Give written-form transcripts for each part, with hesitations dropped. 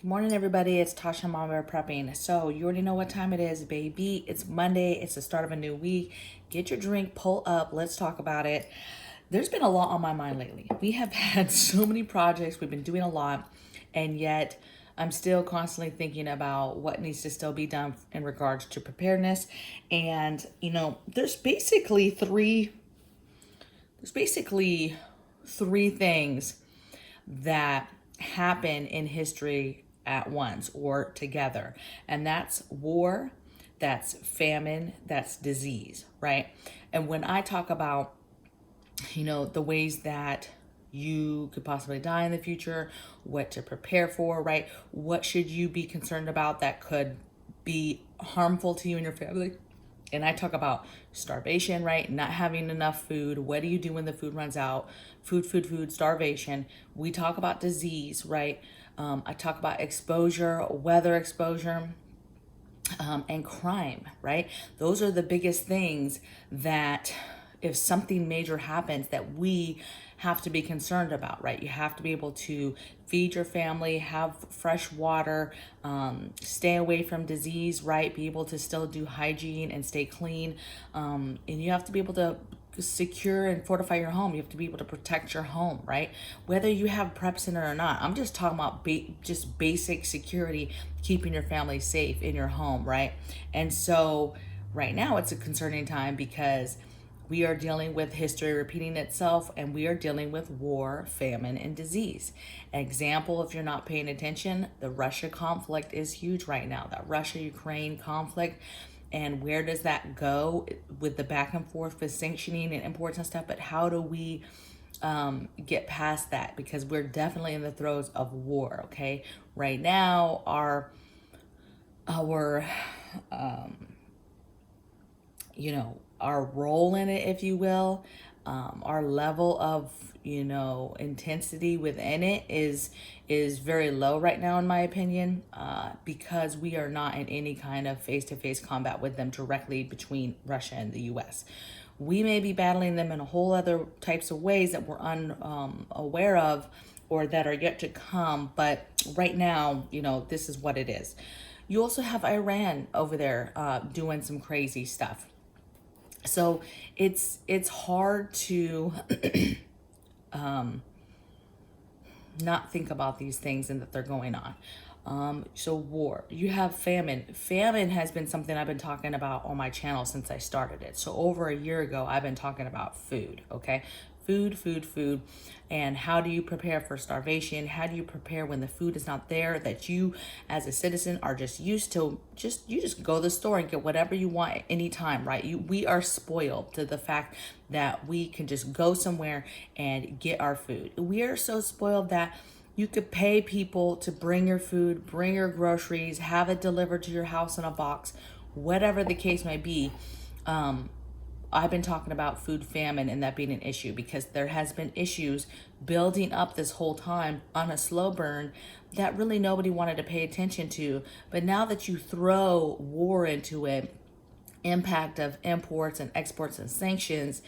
Morning, everybody. It's Tasha MAMABEAR prepping. So you already know what time it is, baby. It's Monday. It's the start of a new week. Get your drink, pull up. Let's talk about it. There's been a lot on my mind lately. We have had so many projects. We've been doing a lot, and yet I'm still constantly thinking about what needs to still be done in regards to preparedness. And there's basically three things that happen in history at once or together. And that's war, that's famine, that's disease, right? And when I talk about, the ways that you could possibly die in the future, what to prepare for, right? What should you be concerned about that could be harmful to you and your family? And I talk about starvation, right? Not having enough food. What do you do when the food runs out? Food, starvation. We talk about disease, right? I talk about exposure, weather exposure, and crime, right? Those are the biggest things that if something major happens that we have to be concerned about, right? You have to be able to feed your family, have fresh water, stay away from disease, right? Be able to still do hygiene and stay clean. And you have to be able to secure and fortify your home. You have to be able to protect your home, right? Whether you have preps in it or not. I'm just talking about just basic security, keeping your family safe in your home, right? And so right now it's a concerning time because we are dealing with history repeating itself, and we are dealing with war, famine, and disease. An example, if you're not paying attention, the Russia conflict is huge right now. That Russia-Ukraine conflict. And where does that go with the back and forth with sanctioning and imports and stuff? But how do we get past that? Because we're definitely in the throes of war, okay? Right now, our our role in it, if you will, our level of intensity within it is very low right now, in my opinion, because we are not in any kind of face-to-face combat with them directly between Russia and the U.S. We may be battling them in a whole other types of ways that we're unaware of or that are yet to come, but right now, this is what it is. You also have Iran over there doing some crazy stuff. So it's hard to not think about these things and that they're going on. So war, you have famine. Famine has been something I've been talking about on my channel since I started it. So over a year ago, I've been talking about food, okay? Food. And how do you prepare for starvation? How do you prepare when the food is not there, that you as a citizen are just used to, you just go to the store and get whatever you want at any time, right? We are spoiled to the fact that we can just go somewhere and get our food. We are so spoiled that you could pay people to bring your food, bring your groceries, have it delivered to your house in a box, whatever the case may be. I've been talking about food famine and that being an issue because there has been issues building up this whole time on a slow burn that really nobody wanted to pay attention to. But now that you throw war into it, impact of imports and exports and sanctions,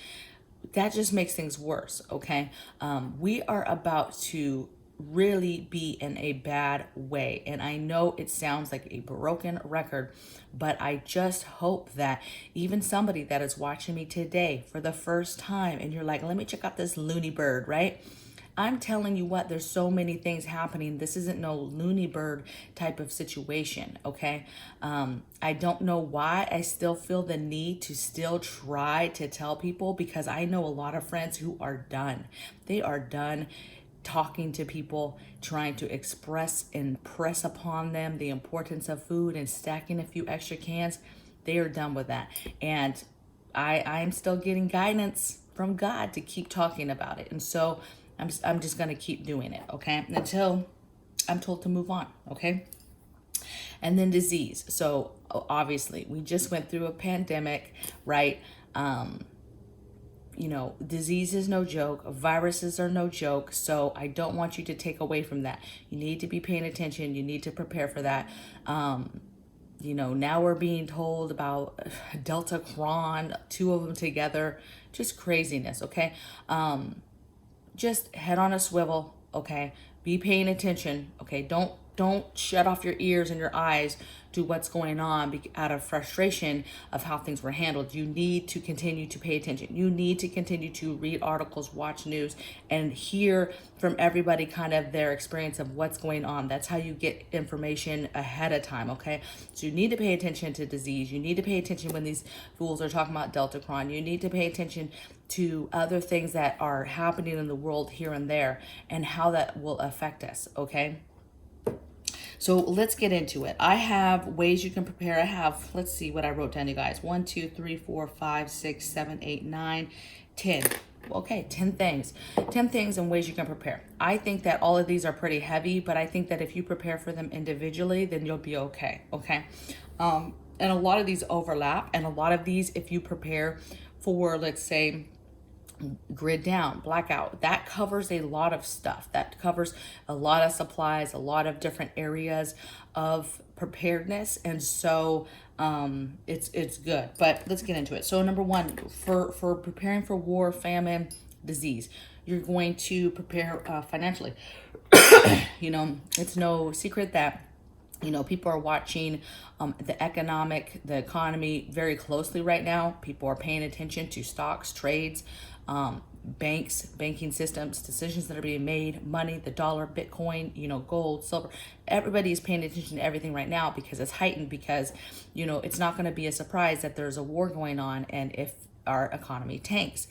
that just makes things worse, okay? We are about to really be in a bad way. And I know it sounds like a broken record, but I just hope that even somebody that is watching me today for the first time and you're like, let me check out this loony bird, right? I'm telling you what, there's so many things happening. This isn't no loony bird type of situation, okay? I don't know why I still feel the need to still try to tell people, because I know a lot of friends who are done. They are done talking to people, trying to express and press upon them the importance of food and stacking a few extra cans. They are done with that. And I'm still getting guidance from God to keep talking about it. And so I'm just going to keep doing it, okay? Until I'm told to move on, okay? And then disease. So obviously we just went through a pandemic, right? Disease is no joke. Viruses are no joke. So I don't want you to take away from that. You need to be paying attention. You need to prepare for that. Now we're being told about Delta Cron, 2 of them together, just craziness, okay? Just head on a swivel, okay? Be paying attention, okay? Don't don't shut off your ears and your eyes to what's going on out of frustration of how things were handled. You need to continue to pay attention. You need to continue to read articles, watch news, and hear from everybody kind of their experience of what's going on. That's how you get information ahead of time, okay? So you need to pay attention to disease. You need to pay attention when these fools are talking about Deltacron. You need to pay attention to other things that are happening in the world here and there and how that will affect us, okay? So let's get into it. I have ways you can prepare. I have, let's see what I wrote down, you guys. 1, 2, 3, 4, 5, 6, 7, 8, 9, 10. Okay, 10 things. 10 things and ways you can prepare. I think that all of these are pretty heavy, but I think that if you prepare for them individually, then you'll be okay, okay? And a lot of these overlap, and a lot of these, if you prepare for, let's say, grid down, blackout, that covers a lot of stuff. That covers a lot of supplies, a lot of different areas of preparedness. And so it's good, but let's get into it. So number one, for preparing for war, famine, disease, you're going to prepare financially. You know, it's no secret that people are watching the economy very closely right now. People are paying attention to stocks, trades, banks, banking systems, decisions that are being made, money, the dollar, Bitcoin, gold, silver. Everybody's paying attention to everything right now because it's heightened, because, it's not going to be a surprise that there's a war going on and if our economy tanks.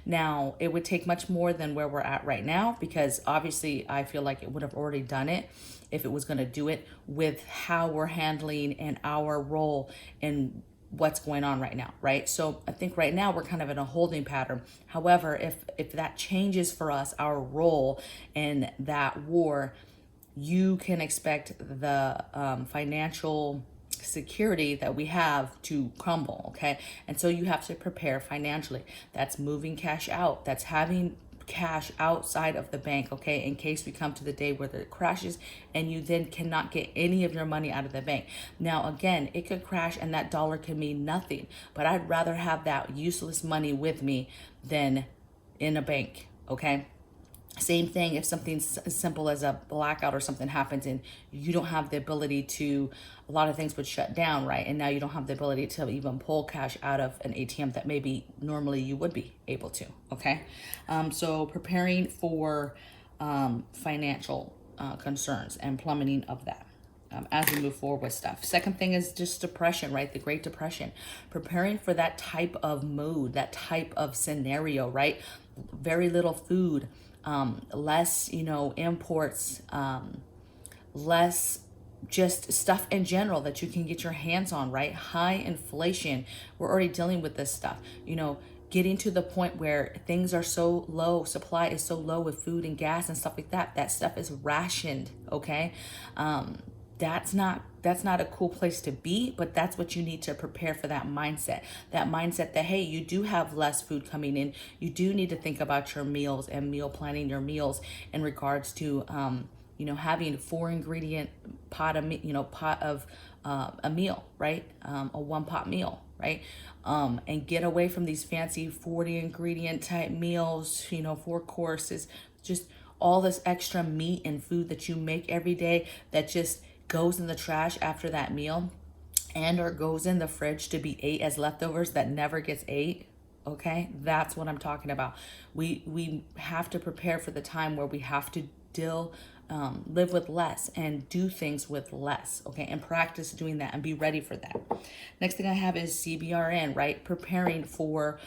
Now, it would take much more than where we're at right now, because obviously I feel like it would have already done it if it was going to do it with how we're handling and our role in what's going on right now, right? So I think right now we're kind of in a holding pattern. However, if that changes for us, our role in that war, you can expect the financial security that we have to crumble, okay? And so you have to prepare financially. That's moving cash out. That's having cash outside of the bank, okay, in case we come to the day where it crashes and you then cannot get any of your money out of the bank. Now, again, it could crash and that dollar can mean nothing, but I'd rather have that useless money with me than in a bank, okay? Same thing if something as simple as a blackout or something happens and you don't have the ability to, a lot of things would shut down, right? And now you don't have the ability to even pull cash out of an ATM that maybe normally you would be able to, okay? So preparing for financial concerns and plummeting of that. As we move forward with stuff. Second thing is just depression, right? The Great Depression. Preparing for that type of mood, that type of scenario, right? Very little food, less, imports, less just stuff in general that you can get your hands on, right? High inflation. We're already dealing with this stuff, getting to the point where things are so low, supply is so low with food and gas and stuff like that. That stuff is rationed, okay? That's not a cool place to be, but that's what you need to prepare for that mindset. That mindset that, hey, you do have less food coming in. You do need to think about your meals and meal planning your meals in regards to, having 4 ingredient pot of a meal, right? A 1-pot meal, right? And get away from these fancy 40 ingredient type meals, 4 courses, just all this extra meat and food that you make every day that just goes in the trash after that meal and or goes in the fridge to be ate as leftovers that never gets ate, okay? That's what I'm talking about. We have to prepare for the time where we have to live with less and do things with less, okay? And practice doing that and be ready for that. Next thing I have is CBRN, right? Preparing for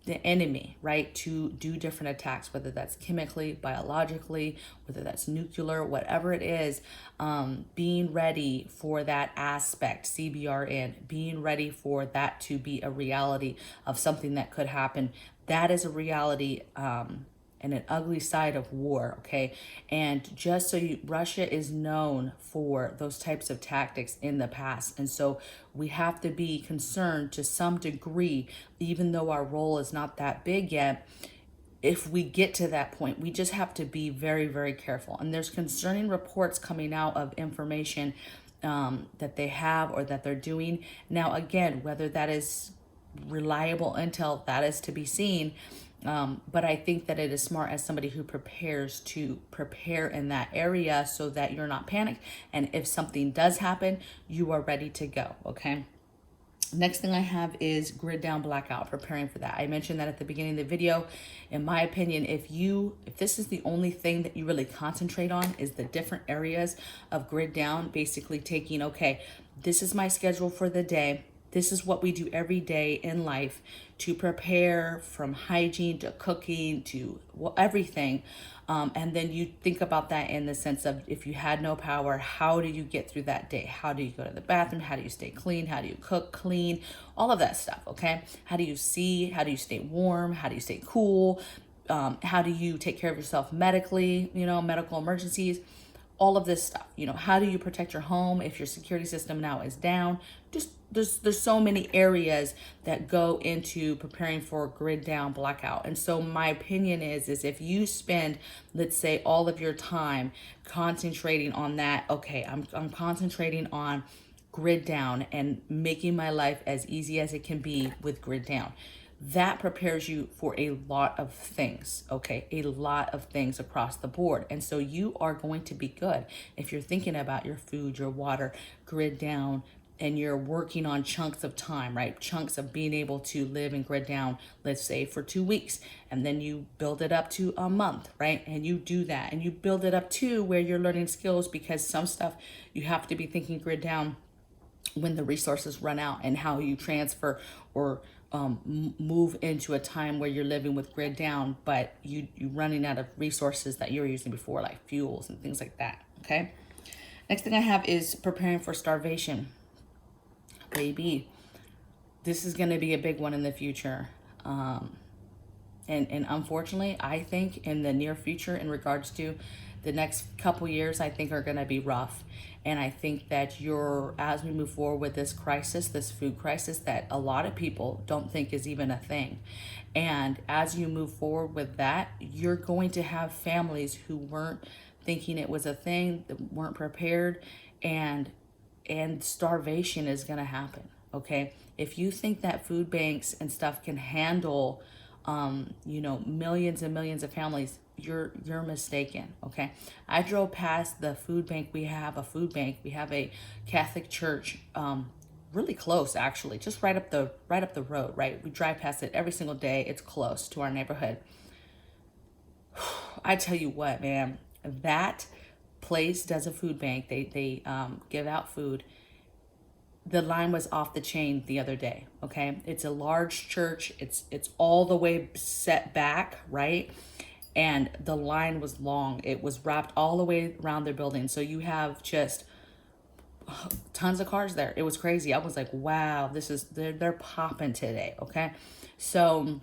the enemy, right, to do different attacks, whether that's chemically, biologically, whether that's nuclear, whatever it is, being ready for that aspect, CBRN, being ready for that to be a reality of something that could happen. That is a reality, and an ugly side of war, okay? And just so Russia is known for those types of tactics in the past. And so we have to be concerned to some degree, even though our role is not that big yet. If we get to that point, we just have to be very, very careful. And there's concerning reports coming out of information that they have or that they're doing. Now, again, whether that is reliable intel, that is to be seen. But I think that it is smart as somebody who prepares to prepare in that area so that you're not panicked. And if something does happen, you are ready to go. Okay. Next thing I have is grid down blackout, preparing for that. I mentioned that at the beginning of the video. In my opinion, if this is the only thing that you really concentrate on is the different areas of grid down, basically taking, okay, this is my schedule for the day. This is what we do every day in life to prepare, from hygiene to cooking to everything. And then you think about that in the sense of, if you had no power, how do you get through that day? How do you go to the bathroom? How do you stay clean? How do you cook clean? All of that stuff, okay? How do you see? How do you stay warm? How do you stay cool? How do you take care of yourself medically, medical emergencies? All of this stuff, how do you protect your home if your security system now is down? Just there's so many areas that go into preparing for grid down blackout. And so my opinion is if you spend, let's say, all of your time concentrating on that, okay, I'm concentrating on grid down and making my life as easy as it can be with grid down. That prepares you for a lot of things, okay? A lot of things across the board. And so you are going to be good if you're thinking about your food, your water, grid down, and you're working on chunks of time, right? Chunks of being able to live and grid down, let's say for 2 weeks, and then you build it up to a month, right? And you do that, and you build it up to where you're learning skills, because some stuff you have to be thinking grid down when the resources run out, and how you transfer or move into a time where you're living with grid down, but you running out of resources that you were using before, like fuels and things like that, okay? Next thing I have is preparing for starvation. Baby, this is going to be a big one in the future. And unfortunately, I think in the near future, in regards to the next couple years, I think are going to be rough. And I think that as we move forward with this crisis, this food crisis that a lot of people don't think is even a thing. And as you move forward with that, you're going to have families who weren't thinking it was a thing, that weren't prepared, and starvation is going to happen. Okay. If you think that food banks and stuff can handle, millions and millions of families, you're mistaken. Okay. I drove past the food bank. We have a food bank. We have a Catholic church, really close, actually, just right up the road, right? We drive past it every single day. It's close to our neighborhood. I tell you what, man, that place does a food bank. They give out food. The line was off the chain the other day. Okay. It's a large church. It's all the way set back, right? And the line was long. It was wrapped all the way around their building. So you have just tons of cars there. It was crazy. I was like, wow, they're popping today. Okay. So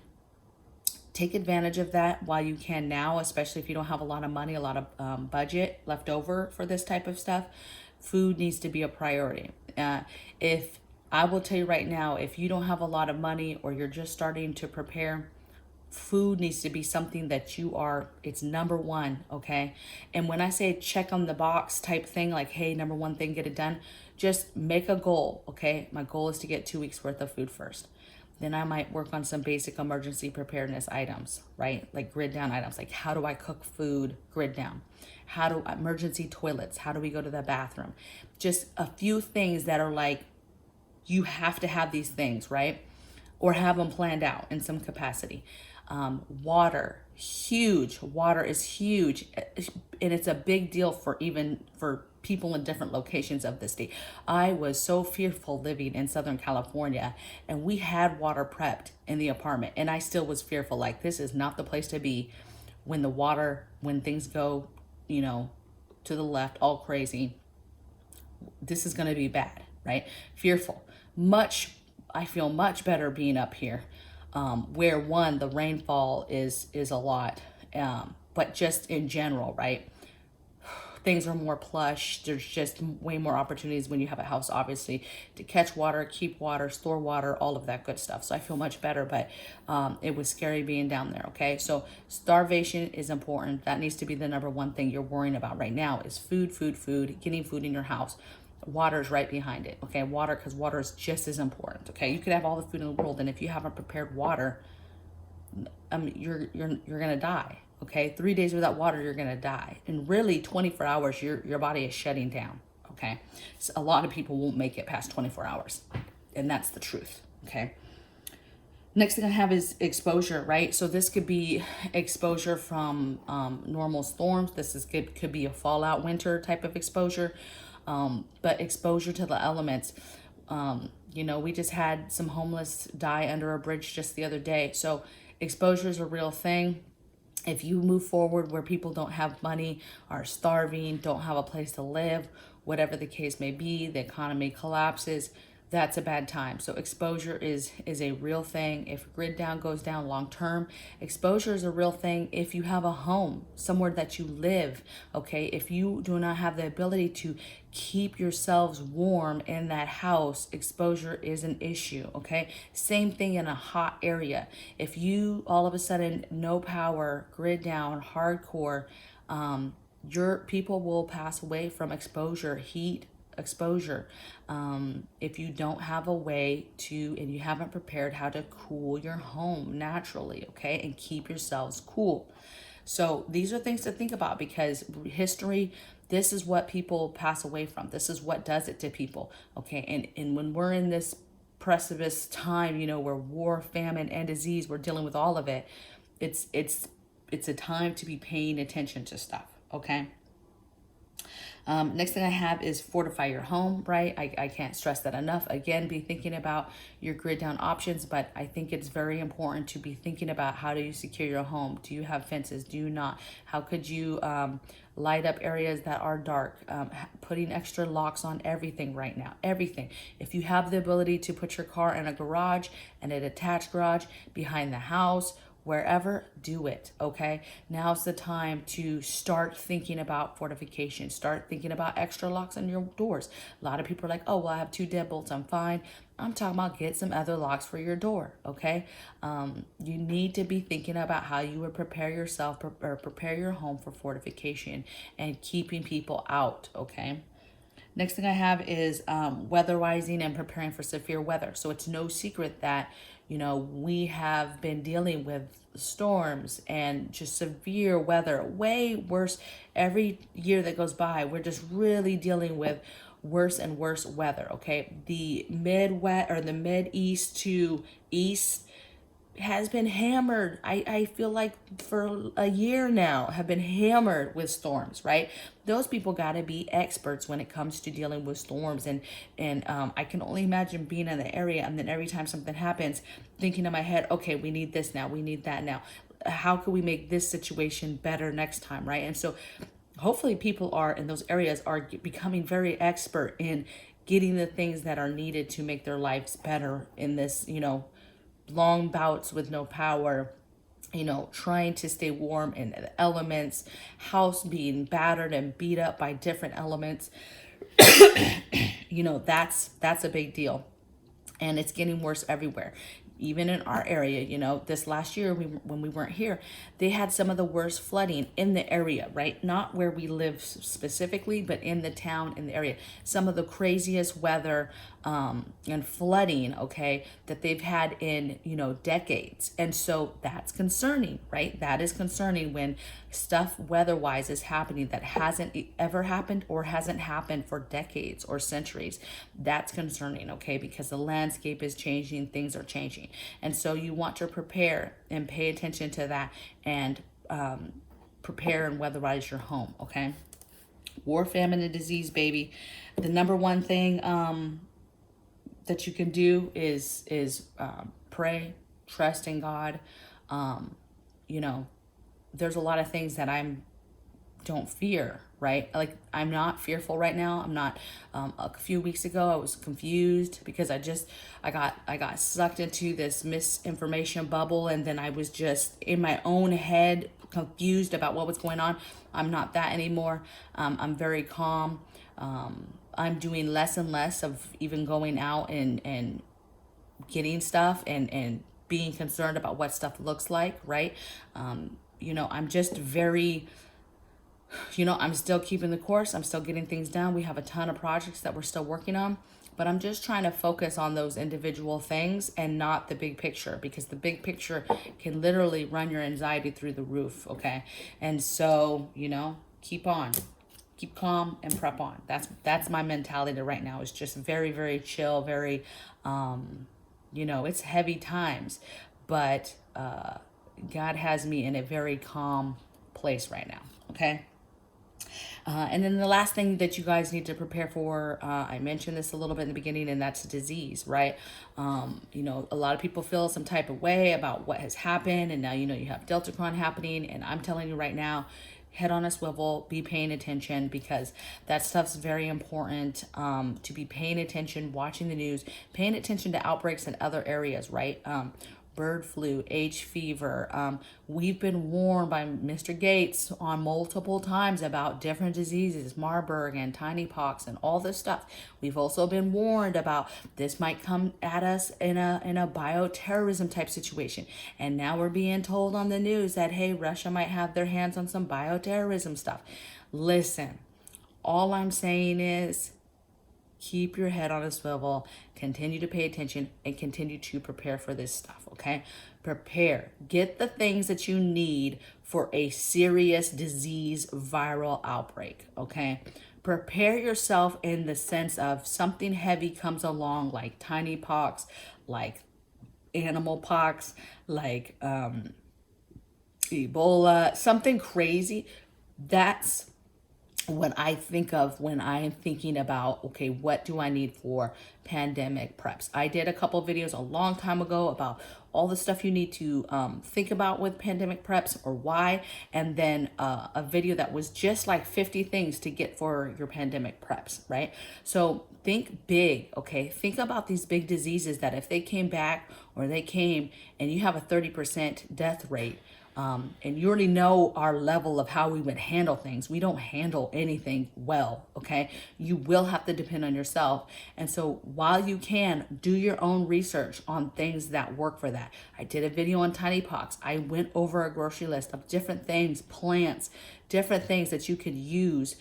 take advantage of that while you can now, especially if you don't have a lot of money, a lot of budget left over for this type of stuff. Food needs to be a priority. If I will tell you right now, if you don't have a lot of money or you're just starting to prepare, food needs to be something that it's number one, okay? And when I say check on the box type thing, like, hey, number one thing, get it done, just make a goal, okay? My goal is to get 2 weeks worth of food first. Then I might work on some basic emergency preparedness items, right? Like grid down items, like how do I cook food, grid down? Emergency toilets, how do we go to the bathroom? Just a few things that are like, you have to have these things, right? Or have them planned out in some capacity. Water, huge. Water is huge. And it's a big deal for people in different locations of the state. I was so fearful living in Southern California, and we had water prepped in the apartment, and I still was fearful, like, this is not the place to be when things go, to the left, all crazy. This is going to be bad, right? Fearful. I feel much better being up here, where the rainfall is a lot, but just in general, right? Things are more plush. There's just way more opportunities when you have a house, obviously, to catch water, keep water, store water, all of that good stuff. So I feel much better, but it was scary being down there, okay? So starvation is important. That needs to be the number one thing you're worrying about right now is food, getting food in your house. Water is right behind it, okay? Because water is just as important, okay? You could have all the food in the world, and if you haven't prepared water, you're gonna die. Okay, 3 days without water, you're gonna die. And really, 24 hours, your body is shutting down. Okay, so a lot of people won't make it past 24 hours, and that's the truth. Okay. Next thing I have is exposure, right? So this could be exposure from normal storms. Could be a fallout winter type of exposure, but exposure to the elements. We just had some homeless die under a bridge just the other day. So exposure is a real thing. If you move forward where people don't have money, are starving, don't have a place to live, whatever the case may be, the economy collapses, that's a bad time. So exposure is a real thing. If grid down goes down long term, exposure is a real thing. If you have a home, somewhere that you live, okay, if you do not have the ability to keep yourselves warm in that house, exposure is an issue, okay? Same thing in a hot area. If you all of a sudden no power, grid down, hardcore, your people will pass away from exposure, heat exposure. If you don't have a way to, and you haven't prepared how to cool your home naturally, okay, and keep yourselves cool. So these are things to think about, because history, this is what people pass away from. This is what does it to people, okay? And when we're in this precipice time, where war, famine, and disease, we're dealing with all of it. It's a time to be paying attention to stuff, okay? Next thing I have is fortify your home, right? I can't stress that enough. Again, be thinking about your grid down options, but I think it's very important to be thinking about, how do you secure your home? Do you have fences? Do you not? How could you light up areas that are dark? Putting extra locks on everything right now, everything. If you have the ability to put your car in a garage, and a detached garage behind the house, wherever, do it, okay? Now's the time to start thinking about fortification. Start thinking about extra locks on your doors. A lot of people are like, oh, well, I have 2 deadbolts, I'm fine. I'm talking about get some other locks for your door, okay? You need to be thinking about how you would prepare yourself, or prepare your home for fortification and keeping people out, okay? Next thing I have is weatherizing and preparing for severe weather. So it's no secret that, we have been dealing with storms and just severe weather, way worse. Every year that goes by, we're just really dealing with worse and worse weather, okay? The mid east to east has been hammered. I feel like for a year now have been hammered with storms, right? Those people got to be experts when it comes to dealing with storms. And I can only imagine being in the area, and then every time something happens, thinking in my head, okay, we need this now, we need that now. How can we make this situation better next time, right? And so hopefully people are in those areas are becoming very expert in getting the things that are needed to make their lives better in this, long bouts with no power, trying to stay warm in the elements, house being battered and beat up by different elements. That's a big deal. And it's getting worse everywhere. Even in our area, this last year when we weren't here, they had some of the worst flooding in the area, right? Not where we live specifically, but in the town, in the area. Some of the craziest weather and flooding, okay, that they've had in, decades. And so that's concerning, right? That is concerning when stuff weather-wise is happening that hasn't ever happened or hasn't happened for decades or centuries. That's concerning, okay, because the landscape is changing, things are changing. And so you want to prepare and pay attention to that, and prepare and weatherize your home, okay? War, famine, and disease, baby. The number one thing that you can do is pray, trust in God. There's a lot of things that don't fear, right? Like, I'm not fearful right now. I'm not. A few weeks ago, I was confused because I got sucked into this misinformation bubble, and then I was just in my own head, confused about what was going on. I'm not that anymore. I'm very calm. I'm doing less and less of even going out and getting stuff and being concerned about what stuff looks like, right? I'm just very, I'm still keeping the course. I'm still getting things done. We have a ton of projects that we're still working on, but I'm just trying to focus on those individual things and not the big picture, because the big picture can literally run your anxiety through the roof, okay? And so, you know, keep on. Keep calm and prep on. That's my mentality right now. It's just very, very chill, very, you know, it's heavy times, but God has me in a very calm place right now, okay? And then the last thing that you guys need to prepare for, I mentioned this a little bit in the beginning, and that's disease, right? You know, a lot of people feel some type of way about what has happened, and now, you know, you have Deltacron happening, and I'm telling you right now, head on a swivel, be paying attention, because that stuff's very important, to be paying attention, watching the news, paying attention to outbreaks in other areas, right? Bird flu, H fever. We've been warned by Mr. Gates on multiple times about different diseases, Marburg and tiny pox and all this stuff. We've also been warned about this might come at us in a bioterrorism type situation. And now we're being told on the news that, hey, Russia might have their hands on some bioterrorism stuff. Listen, all I'm saying is, keep your head on a swivel, continue to pay attention, and continue to prepare for this stuff, okay? Prepare. Get the things that you need for a serious disease viral outbreak, okay? Prepare yourself in the sense of something heavy comes along, like tiny pox, like animal pox, like Ebola, something crazy. That's what I think of when I'm thinking about, okay, what do I need for pandemic preps? I did a couple videos a long time ago about all the stuff you need to think about with pandemic preps, or why, and then a video that was just like 50 things to get for your pandemic preps, right? So think big, okay? Think about these big diseases that if they came back, or they came and you have a 30% death rate, and you already know our level of how we would handle things. We don't handle anything well, okay? You will have to depend on yourself. And so while you can, do your own research on things that work for that. I did a video on tiny pox. I went over a grocery list of different things, plants, different things that you could use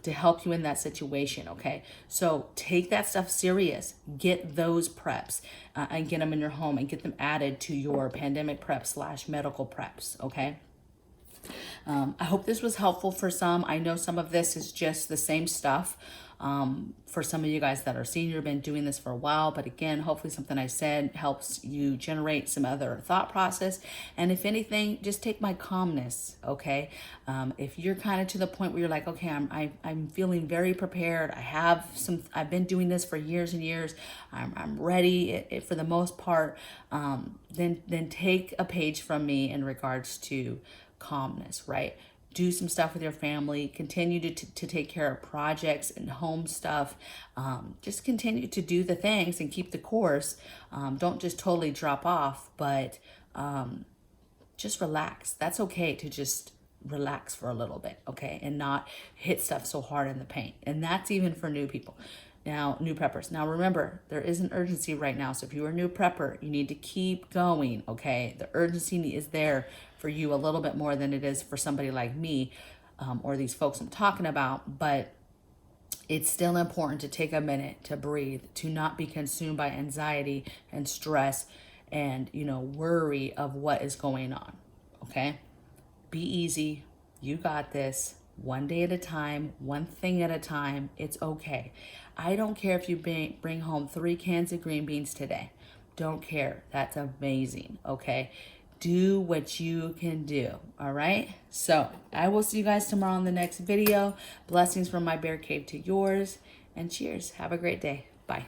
to help you in that situation, okay? So take that stuff serious. Get those preps and get them in your home and get them added to your pandemic preps / medical preps, okay? I hope this was helpful for some. I know some of this is just the same stuff. For some of you guys that are senior, been doing this for a while, but again, hopefully something I said helps you generate some other thought process. And if anything, just take my calmness, okay? If you're kind of to the point where you're like, okay, I'm feeling very prepared. I've been doing this for years and years. I'm ready for the most part. Then take a page from me in regards to calmness, right? Do some stuff with your family, continue to take care of projects and home stuff. Just continue to do the things and keep the course. Don't just totally drop off, but just relax. That's okay to just relax for a little bit, okay? And not hit stuff so hard in the paint. And that's even for new people. Now, new preppers. Now, remember, there is an urgency right now. So if you're a new prepper, you need to keep going, okay? The urgency is there for you a little bit more than it is for somebody like me or these folks I'm talking about. But it's still important to take a minute to breathe, to not be consumed by anxiety and stress and, you know, worry of what is going on, okay? Be easy. You got this. One day at a time, one thing at a time. It's okay. I don't care if you bring home 3 cans of green beans today. Don't care. That's amazing, okay? Do what you can do, all right? So I will see you guys tomorrow in the next video. Blessings from my bear cave to yours, and cheers. Have a great day. Bye.